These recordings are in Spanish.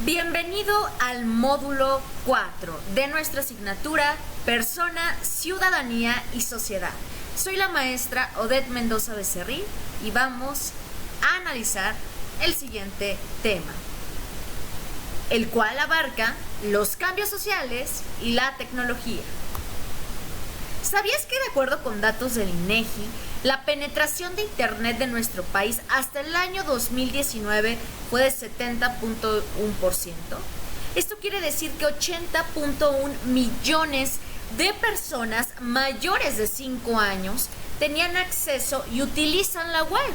Bienvenido al módulo 4 de nuestra asignatura Persona, Ciudadanía y Sociedad. Soy la maestra Odette Mendoza Becerril y vamos a analizar el siguiente tema, el cual abarca los cambios sociales y la tecnología. ¿Sabías que de acuerdo con datos del INEGI, la penetración de Internet de nuestro país hasta el año 2019 fue de 70.1%? Esto quiere decir que 80.1 millones de personas mayores de 5 años tenían acceso y utilizan la web.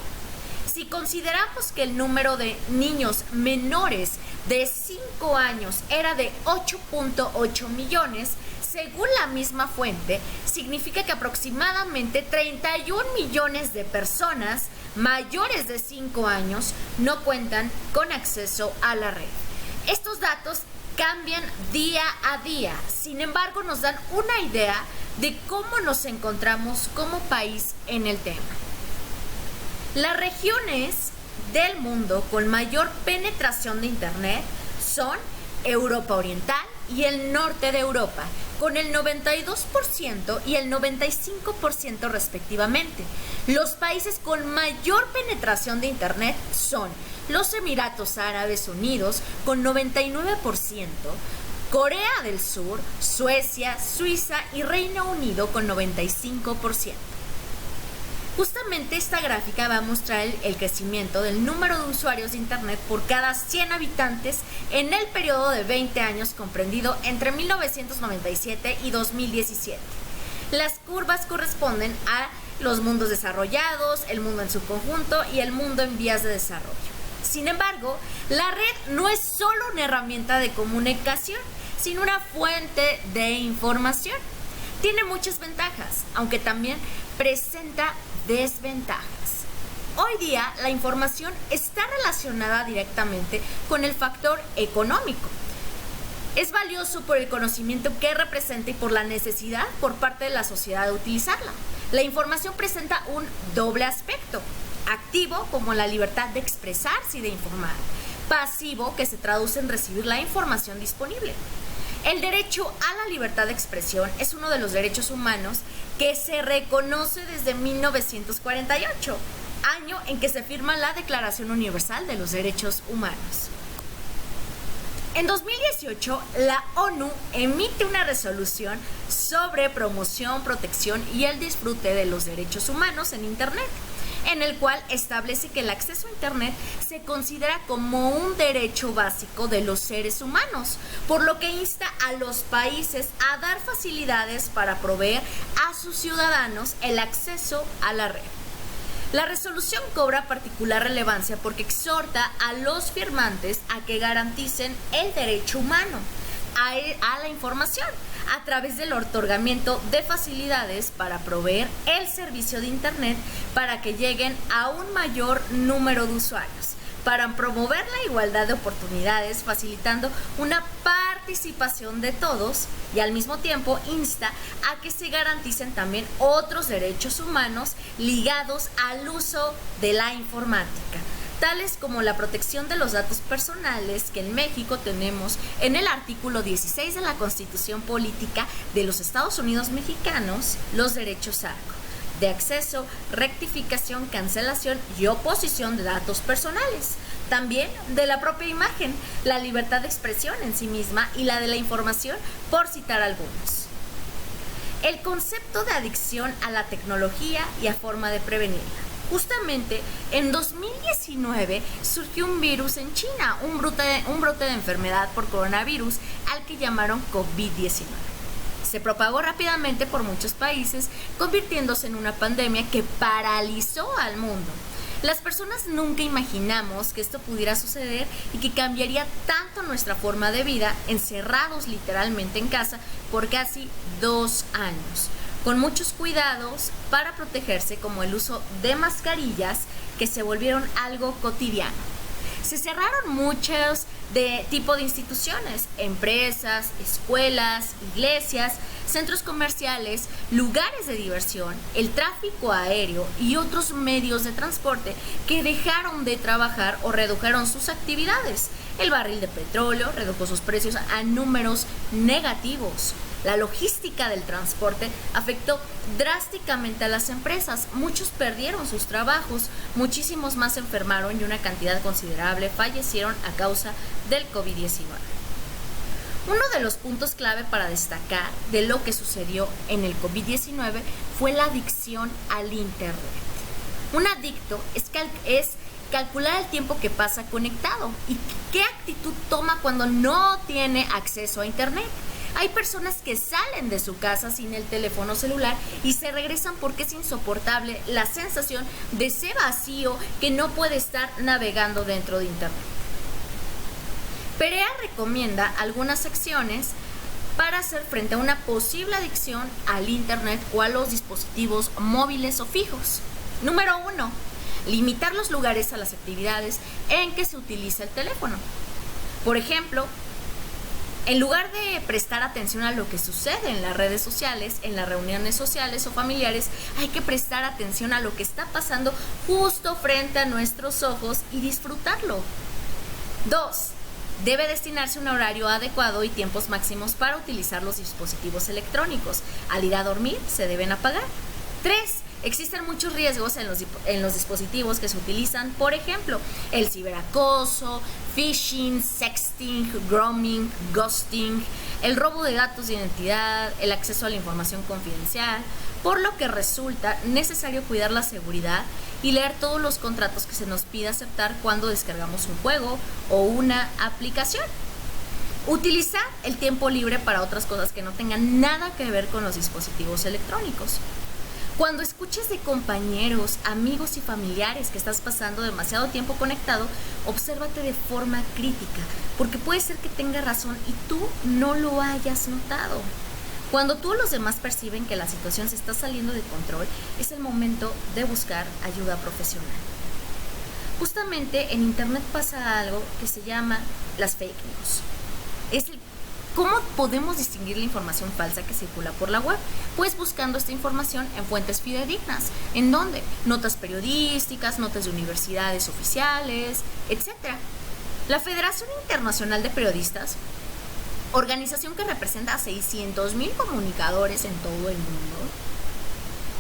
Si consideramos que el número de niños menores de 5 años era de 8.8 millones, según la misma fuente, significa que aproximadamente 31 millones de personas mayores de 5 años no cuentan con acceso a la red. Estos datos cambian día a día, sin embargo nos dan una idea de cómo nos encontramos como país en el tema. Las regiones del mundo con mayor penetración de Internet son Europa Oriental y el norte de Europa, con el 92% y el 95% respectivamente. Los países con mayor penetración de Internet son los Emiratos Árabes Unidos con 99%, Corea del Sur, Suecia, Suiza y Reino Unido con 95%. Justamente esta gráfica va a mostrar el crecimiento del número de usuarios de Internet por cada 100 habitantes en el periodo de 20 años comprendido entre 1997 y 2017. Las curvas corresponden a los mundos desarrollados, el mundo en su conjunto y el mundo en vías de desarrollo. Sin embargo, la red no es solo una herramienta de comunicación, sino una fuente de información. Tiene muchas ventajas, aunque también presenta desventajas. Hoy día la información está relacionada directamente con el factor económico. Es valioso por el conocimiento que representa y por la necesidad por parte de la sociedad de utilizarla. La información presenta un doble aspecto: activo, como la libertad de expresarse y de informar; pasivo, que se traduce en recibir la información disponible. El derecho a la libertad de expresión es uno de los derechos humanos que se reconoce desde 1948, año en que se firma la Declaración Universal de los Derechos Humanos. En 2018, la ONU emite una resolución sobre promoción, protección y el disfrute de los derechos humanos en Internet, en el cual establece que el acceso a Internet se considera como un derecho básico de los seres humanos, por lo que insta a los países a dar facilidades para proveer a sus ciudadanos el acceso a la red. La resolución cobra particular relevancia porque exhorta a los firmantes a que garanticen el derecho humano a la información a través del otorgamiento de facilidades para proveer el servicio de Internet para que lleguen a un mayor número de usuarios, para promover la igualdad de oportunidades, facilitando una participación de todos, y al mismo tiempo insta a que se garanticen también otros derechos humanos ligados al uso de la informática, tales como la protección de los datos personales, que en México tenemos en el artículo 16 de la Constitución Política de los Estados Unidos Mexicanos, los derechos de acceso, rectificación, cancelación y oposición de datos personales. También de la propia imagen, la libertad de expresión en sí misma y la de la información, por citar algunos. El concepto de adicción a la tecnología y a forma de prevenirla. Justamente en 2019 surgió un virus en China, un brote de enfermedad por coronavirus al que llamaron COVID-19. Se propagó rápidamente por muchos países, convirtiéndose en una pandemia que paralizó al mundo. Las personas nunca imaginamos que esto pudiera suceder y que cambiaría tanto nuestra forma de vida, encerrados literalmente en casa por casi 2 años, con muchos cuidados para protegerse, como el uso de mascarillas, que se volvieron algo cotidiano. Se cerraron muchos de tipo de instituciones, empresas, escuelas, iglesias, centros comerciales, lugares de diversión, el tráfico aéreo y otros medios de transporte que dejaron de trabajar o redujeron sus actividades. El barril de petróleo redujo sus precios a números negativos. La logística del transporte afectó drásticamente a las empresas. Muchos perdieron sus trabajos, muchísimos más se enfermaron y una cantidad considerable fallecieron a causa del COVID-19. Uno de los puntos clave para destacar de lo que sucedió en el COVID-19 fue la adicción al Internet. Un adicto es calcular el tiempo que pasa conectado y qué actitud toma cuando no tiene acceso a Internet. Hay personas que salen de su casa sin el teléfono celular y se regresan porque es insoportable la sensación de ese vacío que no puede estar navegando dentro de Internet. Perea recomienda algunas acciones para hacer frente a una posible adicción al Internet o a los dispositivos móviles o fijos. Número 1. Limitar los lugares a las actividades en que se utiliza el teléfono. Por ejemplo, en lugar de prestar atención a lo que sucede en las redes sociales, en las reuniones sociales o familiares, hay que prestar atención a lo que está pasando justo frente a nuestros ojos y disfrutarlo. 2. Debe destinarse un horario adecuado y tiempos máximos para utilizar los dispositivos electrónicos. Al ir a dormir, se deben apagar. 3. Existen muchos riesgos en los dispositivos que se utilizan, por ejemplo, el ciberacoso, phishing, sexting, grooming, ghosting, el robo de datos de identidad, el acceso a la información confidencial, por lo que resulta necesario cuidar la seguridad y leer todos los contratos que se nos pide aceptar cuando descargamos un juego o una aplicación. Utilizar el tiempo libre para otras cosas que no tengan nada que ver con los dispositivos electrónicos. Cuando escuches de compañeros, amigos y familiares que estás pasando demasiado tiempo conectado, obsérvate de forma crítica, porque puede ser que tenga razón y tú no lo hayas notado. Cuando todos los demás perciben que la situación se está saliendo de control, es el momento de buscar ayuda profesional. Justamente en Internet pasa algo que se llama las fake news. ¿Cómo podemos distinguir la información falsa que circula por la web? Pues buscando esta información en fuentes fidedignas. ¿En dónde? Notas periodísticas, notas de universidades oficiales, etc. La Federación Internacional de Periodistas, organización que representa a 600,000 comunicadores en todo el mundo,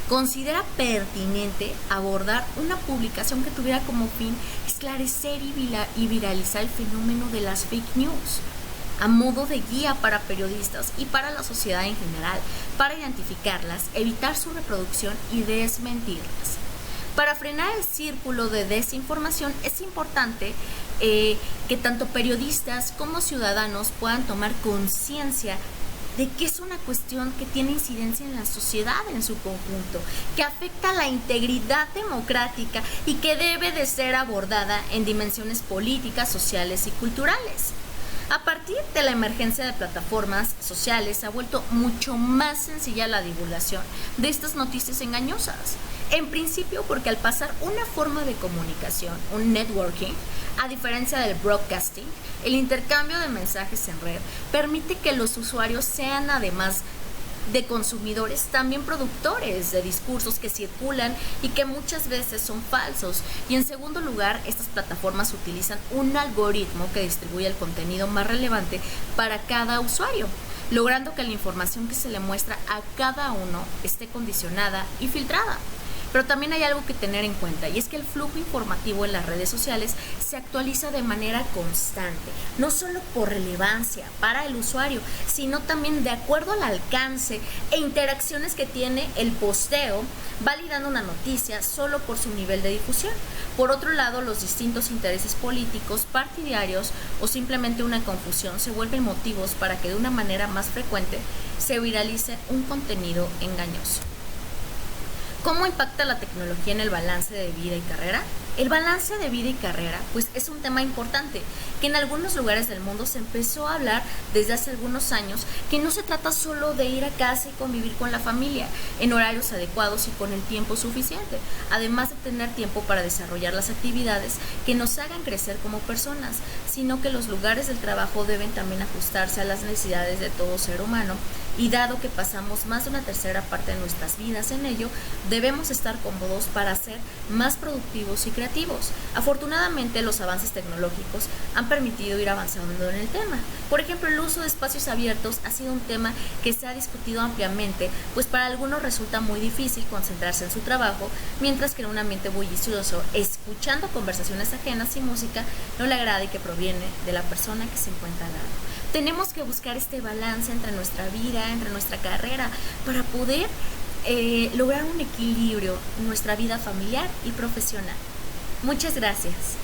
considera pertinente abordar una publicación que tuviera como fin esclarecer y viralizar el fenómeno de las fake news, a modo de guía para periodistas y para la sociedad en general, para identificarlas, evitar su reproducción y desmentirlas. Para frenar el círculo de desinformación es importante que tanto periodistas como ciudadanos puedan tomar conciencia de que es una cuestión que tiene incidencia en la sociedad en su conjunto, que afecta la integridad democrática y que debe de ser abordada en dimensiones políticas, sociales y culturales. A partir de la emergencia de plataformas sociales se ha vuelto mucho más sencilla la divulgación de estas noticias engañosas. En principio porque al pasar una forma de comunicación, un networking, a diferencia del broadcasting, el intercambio de mensajes en red permite que los usuarios sean, además de consumidores, también productores de discursos que circulan y que muchas veces son falsos. Y en segundo lugar, estas plataformas utilizan un algoritmo que distribuye el contenido más relevante para cada usuario, logrando que la información que se le muestra a cada uno esté condicionada y filtrada. Pero también hay algo que tener en cuenta, y es que el flujo informativo en las redes sociales se actualiza de manera constante, no solo por relevancia para el usuario, sino también de acuerdo al alcance e interacciones que tiene el posteo, validando una noticia solo por su nivel de difusión. Por otro lado, los distintos intereses políticos, partidarios o simplemente una confusión se vuelven motivos para que de una manera más frecuente se viralice un contenido engañoso. ¿Cómo impacta la tecnología en el balance de vida y carrera? El balance de vida y carrera, pues es un tema importante que en algunos lugares del mundo se empezó a hablar desde hace algunos años, que no se trata solo de ir a casa y convivir con la familia en horarios adecuados y con el tiempo suficiente, además de tener tiempo para desarrollar las actividades que nos hagan crecer como personas, sino que los lugares del trabajo deben también ajustarse a las necesidades de todo ser humano, y dado que pasamos más de una tercera parte de nuestras vidas en ello, debemos estar cómodos para ser más productivos y creativos. Afortunadamente, los avances tecnológicos han permitido ir avanzando en el tema. Por ejemplo, el uso de espacios abiertos ha sido un tema que se ha discutido ampliamente, pues para algunos resulta muy difícil concentrarse en su trabajo, mientras que en un ambiente bullicioso, escuchando conversaciones ajenas y música, no le agrada y que proviene de la persona que se encuentra al lado. Tenemos que buscar este balance entre nuestra vida, entre nuestra carrera, para poder lograr un equilibrio en nuestra vida familiar y profesional. Muchas gracias.